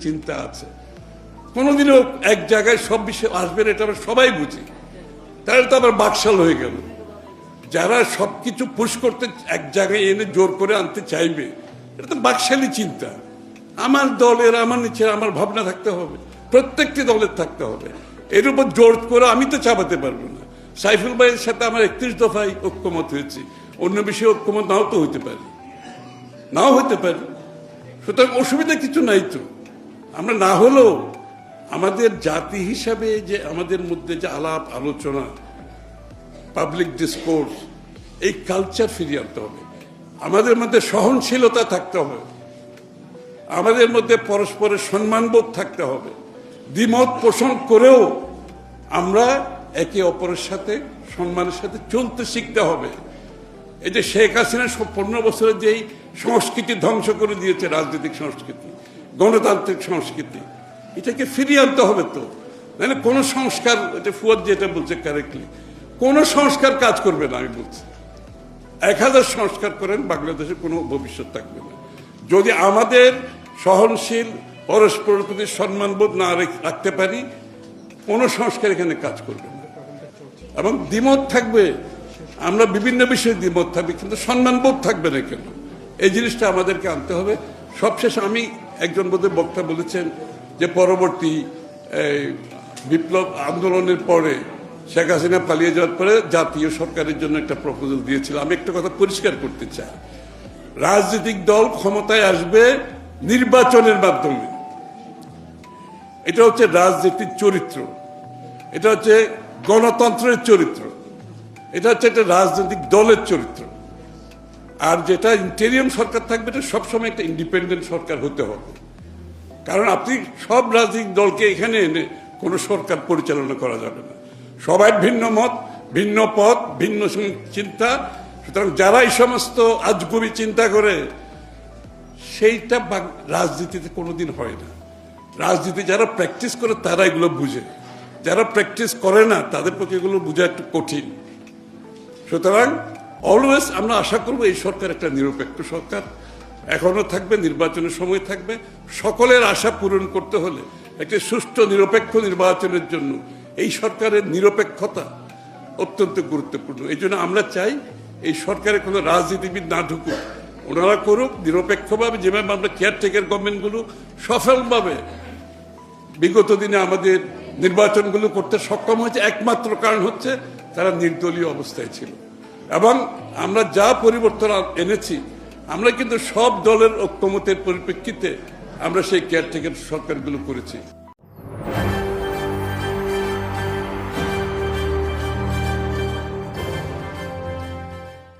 চিন্তা আছে। কোনোদিনও এক জায়গায় সব বিষয় আসবেন এটা আমরা সবাই বুঝি, তাহলে তো আবার বাকশাল হয়ে গেল। যারা সবকিছু পুশ করতে এক জায়গায় এনে জোর করে আনতে চাইবে, এটা তো বাকশালী চিন্তা। আমার দলের, আমার নিচে আমার ভাবনা থাকতে হবে, প্রত্যেকটি দলের থাকতে হবে। এর উপর জোর করে আমি তো চাপাতে পারবো না। সাইফুল ভাইয়ের সাথে আমার 31 দফায় ঐক্যমত হয়েছে, অন্য বিষয়ে ঐক্যমত নাও তো হইতে পারে, নাও হইতে পারে। সুতরাং অসুবিধা কিছু নাই তো। আমরা না হলেও আমাদের জাতি হিসাবে যে আমাদের মধ্যে যে আলাপ আলোচনা, পাবলিক ডিসকোর্স, এই কালচার ফিরিয়ে আনতে হবে। আমাদের মধ্যে সহনশীলতা থাকতে হবে, আমাদের মধ্যে পরস্পরের সম্মানবোধ থাকতে হবে। দ্বিমত পোষণ করেও আমরা একে অপরের সাথে সম্মানের সাথে চলতে শিখতে হবে। এই যে শেখ হাসিনা 15 বছরের যেই সংস্কৃতি ধ্বংস করে দিয়েছে, রাজনৈতিক সংস্কৃতি, গণতান্ত্রিক সংস্কৃতি, এটাকে ফিরিয়ে আনতে হবে তো। মানে কোনো সংস্কার, ফুয়াদ যেটা বলছে কারেক্টলি, কোনো সংস্কার কাজ করবে না। আমি বলছি 1000 সংস্কার করেন, বাংলাদেশে কোনো ভবিষ্যৎ থাকবে না যদি আমাদের সহনশীল, পরস্পরের প্রতি সম্মানবোধ না রাখতে পারি। কোনো সংস্কার এখানে কাজ করবে না। এবং দ্বিমত থাকবে, আমরা বিভিন্ন বিষয়ে দ্বিমত থাকবে, কিন্তু সম্মানবোধ থাকবে না কেন? এই জিনিসটা আমাদেরকে আনতে হবে। সবশেষে আমি, একজন বোধহয় বক্তা বলেছেন যে পরবর্তী বিপ্লব আন্দোলনের পরে শেখ হাসিনা পালিয়ে যাওয়ার পরে জাতীয় সরকারের জন্য একটা প্রপোজাল দিয়েছিল। আমি একটা কথা পরিষ্কার করতে চাই, রাজনৈতিক দল ক্ষমতায় আসবে নির্বাচনের মাধ্যমে। এটা হচ্ছে রাজনীতির চরিত্র, এটা হচ্ছে গণতন্ত্রের চরিত্র, এটা হচ্ছে একটা রাজনৈতিক দলের চরিত্র। আর যেটা ইন্টেরিয়াম সরকার থাকবে, এটা সবসময় একটা ইন্ডিপেন্ডেন্ট সরকার হতে হবে। কারণ আপনি সব রাজনৈতিক দলকে এখানে এনে কোনো সরকার পরিচালনা করা যাবে না। সবাই ভিন্ন মত, ভিন্ন পথ, ভিন্ন চিন্তা। সুতরাং যারা এই সমস্ত আজগুবি চিন্তা করে, সেইটা রাজনীতিতে কোনোদিন হয় না। রাজনীতি যারা প্র্যাকটিস করে তারা এগুলো বুঝে, যারা প্র্যাকটিস করে না তাদের পক্ষে এগুলো বোঝা একটু কঠিন। সুতরাং অলওয়েজ আমরা আশা করবো এই সরকার একটা নিরপেক্ষ সরকার এখনো থাকবে, নির্বাচনের সময় থাকবে। সকলের আশা পূরণ করতে হলে একটি সুষ্ঠু নিরপেক্ষ নির্বাচনের জন্য এই সরকারের নিরপেক্ষতা অত্যন্ত গুরুত্বপূর্ণ। এই জন্য আমরা চাই এই সরকারে কোনো রাজনীতিবিদ না ঢুকুক, ওনারা করুক নিরপেক্ষভাবে, যেভাবে আমরা কেয়ারটেকার গভর্নমেন্টগুলো সফলভাবে বিগত দিনে আমাদের নির্বাচনগুলো করতে সক্ষম হয়েছে। একমাত্র কারণ হচ্ছে তারা নির্দলীয় অবস্থায় ছিল। এবং আমরা যা পরিবর্তন এনেছি, আমরা কিন্তু সব দলের ঐক্যমতের পরিপ্রেক্ষিতে আমরা সেই কেয়ারটেকার সরকারগুলো করেছি।